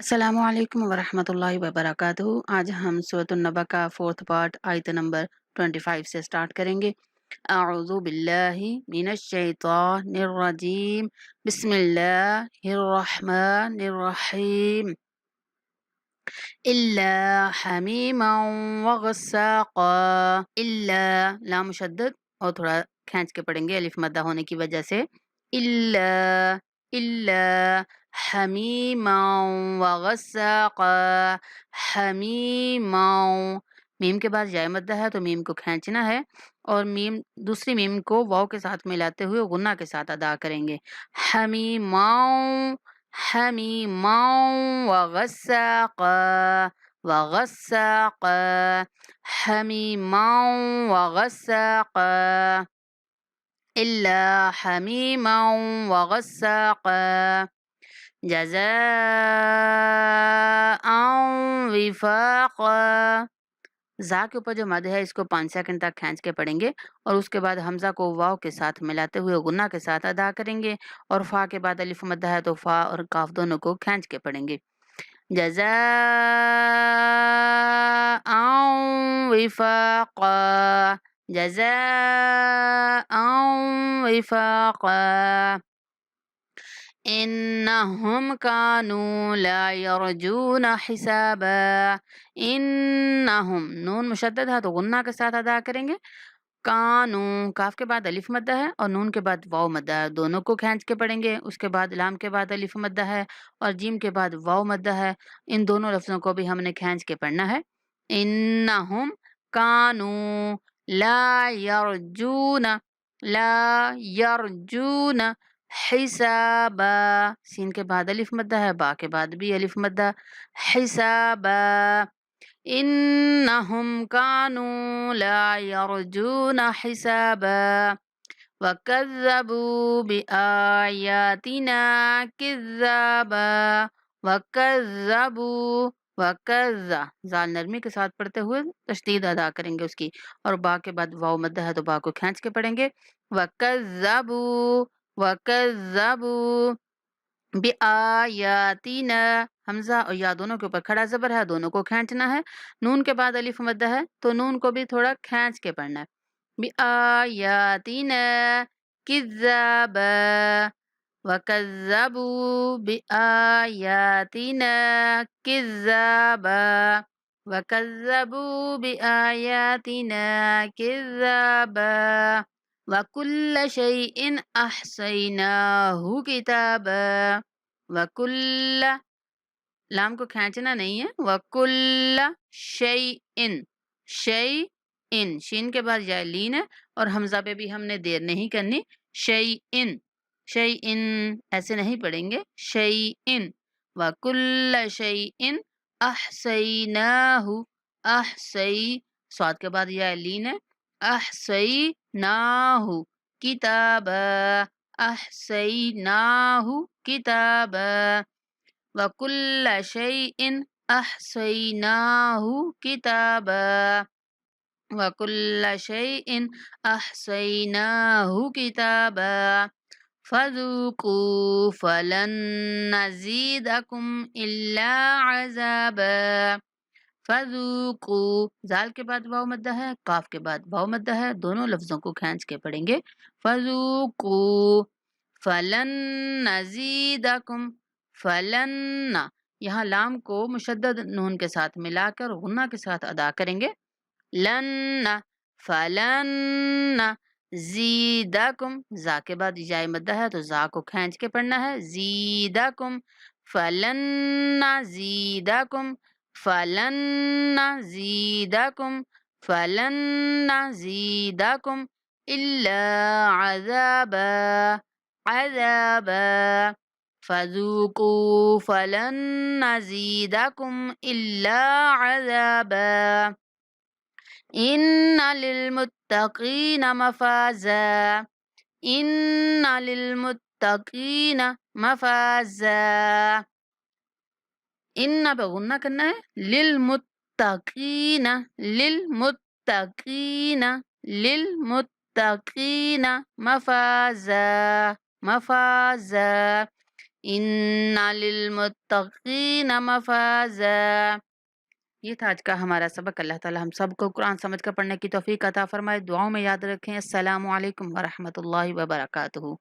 अस्सलामु अलैकुम वरहमतुल्लाहि वबरकातुहू। आज हम सूरत नबा का 4th पार्ट आयत नंबर 25 से स्टार्ट करेंगे। अऊज़ु बिल्लाहि मिनश शैतानिर रजीम। बिस्मिल्लाहिर रहमानिर रहीम। इल्ला हमीमन व गस्साक़ा। इल्ला लाम मुशद्दद और थोड़ा खींच के पढ़ेंगे अलिफ मद्दा होने की वजह से। इल्ला इल्ला हमीमन व गस्साक़ा। हमीमन मीम के बाद जाय मद्दा है तो मीम को खींचना है और मीम दूसरी मीम को वाव के साथ मिलाते हुए गुन्ना के साथ अदा करेंगे। हमीमन हमीमन वगस्साक़ा वगस्साक़ा। हमीमन वगस्साक़ा। इल्ला हमीमन वगस्साक़ा। जज़ाअन विफ़ाक़ा। ज़ा के ऊपर जो मद है इसको 5 सेकंड तक खींच के पढ़ेंगे और उसके बाद हमज़ा को वाव के साथ मिलाते हुए गुन्ना के साथ अदा करेंगे और फ़ा के बाद अलिफ मद है तो फ़ा और काफ दोनों को खींच के पढ़ेंगे। जज़ाअन विफ़ाक़ा जज़ाअन विफ़ाक़ा। इन्नहुम कानू ला यरजून हिसाबा। इन्नहुम नून मुशद्दद है तो गुन्ना के साथ अदा करेंगे। कानू काफ के बाद अलिफ मद्दा है और नून के बाद वाव मद्दा है, दोनों को खींच के पढ़ेंगे। उसके बाद लाम के बाद अलिफ मद्दा है और जीम के बाद वाव मद्दा है, इन दोनों लफ्ज़ों को भी हमने खींच के पढ़ना है। इन्नहुम कानू ला यरजून हिसाबा। सीन के बाद अलिफ मद्दा है, बा के बाद भी अलिफ मद्दा। हिसाबा। इन्नहुम कानू ला यरजून हिसाबा। वकज़्ज़बू बिआयातिना किज़्ज़ाबा। वकज़्ज़बू वकज़्ज़ा ज़ाल नरमी के साथ पढ़ते हुए तशदीद अदा करेंगे उसकी और बा के बाद वाव मद्दा है तो बा को खींच के पढ़ेंगे। वकज़्ज़बू वकज़्ज़बू बिआयातिना। हमजा और या दोनों के ऊपर खड़ा ज़बर है, दोनों को खींचना है। नून के बाद अलिफ मद्दा है तो नून को भी थोड़ा खींच के पढ़ना है। बिआयातिना किज़्ज़ाबा। वकज़्ज़बू बिआयातिना किज़्ज़ाबा। वकज़्ज़बू बिआयातिना किज़्ज़ाबा। वकुल्ल शैइन अहसैनाहु किताबा। वकुल्ल लाम को खींचना नहीं है। वकुल्ल शैइन शैइन शीन के बाद या लीन है और हमजा पे भी हमने देर नहीं करनी। शैइन शैइन ऐसे नहीं पढ़ेंगे। शैइन वकुल्ल शैइन अहसैनाहु अहसै स्वाद के बाद या लीन है। अहसैनाहु किताबा अहसैनाहु किताबा। वकुल्ल शैइन अहसैनाहु किताबा। वकुल्ल शैइन अहसैनाहु किताबा। फज़ूक़ू फ़लन नज़ीदकुम इल्ला अज़ाबा। फज़ूक़ू ज़ाल के बाद वाव मद्दा है, काफ के बाद वाव मद्दा है, दोनों लफ्ज़ों को खींच के पढ़ेंगे। फज़ूक़ू फ़लन नज़ीदकुम फ़लन यहाँ लाम को मुशद्दद नून के साथ मिलाकर गुन्ना के साथ अदा करेंगे। लन फ़लन ज़ीदकुम ज़ा के बाद जाय मद्दा है तो ज़ा को खींच के पढ़ना है। ज़ीदकुम फ़लन ज़ीदकुम फ़लन ज़ीदकुम फ़लन ज़ीदकुम इल्ला अज़ाबा अज़ाबा। फज़ूक़ू फ़लन नज़ीदकुम इल्ला अज़ाबा। इन्ना लिलमुत्तक़ीन मफ़ाज़ा इन्ना लिलमुत्तक़ीन मफ़ाज़ा। इन्ना पे गुन्ना करना है। लिलमुत्तक़ीन लिलमुत्तक़ीन लिलमुत्तक़ीन मफ़ाज़ा मफ़ाज़ा। ان للمتقین مفازا۔ یہ تھا آج کا ہمارا سبق۔ اللہ تعالی ہم سب کو قرآن سمجھ کر پڑھنے کی توفیق عطا فرمائے۔ دعاؤں میں یاد رکھیں۔ السلام علیکم ورحمۃ اللہ وبرکاتہ۔